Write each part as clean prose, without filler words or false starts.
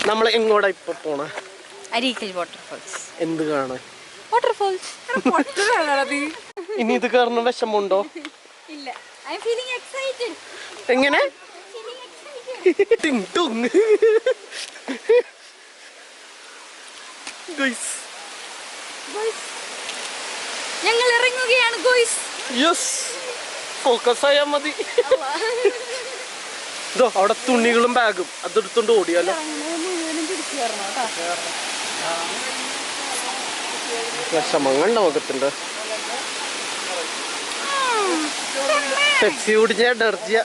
നമ്മൾ എങ്ങോട്ടാ ഇപ്പൊ പോണ? അരീക്കൽ വാട്ടർഫോൾസ്. എന്ത് കാണാൻ? വാട്ടർഫോൾസ്. ഇനി ഇത് കയറുന്ന വിഷമുണ്ടോ? ഇല്ല. I am feeling excited. എങ്ങനെ? ഞങ്ങൾ ഇറങ്ങുകയാണ് ഗോയ്സ്. യെസ്, ഫോക്കസ് ആയാ മതി. ഇതോ അവിടെ തുണികളും ബാഗും അതെടുത്തോണ്ട് ഓടിയാലോ. വിഷമങ്ങൾ മുഖത്തുണ്ട്. പെപ്സി കുടിച്ച ഡർജിയ.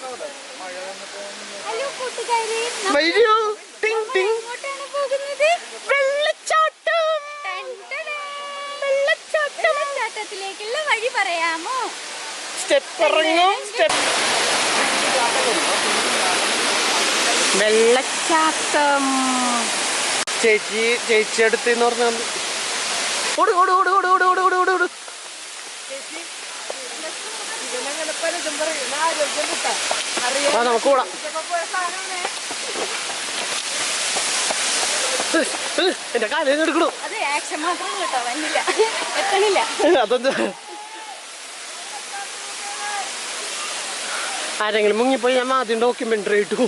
വെള്ളച്ചാട്ടത്തിലേക്കുള്ള വഴി പറയാമോ? സ്റ്റെപ്പ് ഇറങ്ങും. വെള്ളച്ചാട്ടം. ചേച്ചി അടുത്തെന്ന് പറഞ്ഞാൽ ഓട് ഓട് ഓട് ഓട് ഓട് ഓട് ഓട് ഓട് ഓട്. നമുക്ക് ഓടാം. എന്റെ കാലം എടുക്കണു. അതെന്താ? ആരെങ്കിലും മുങ്ങിപ്പോയി ഞാൻ ആദ്യം ഡോക്യുമെന്ററി ഇട്ടു.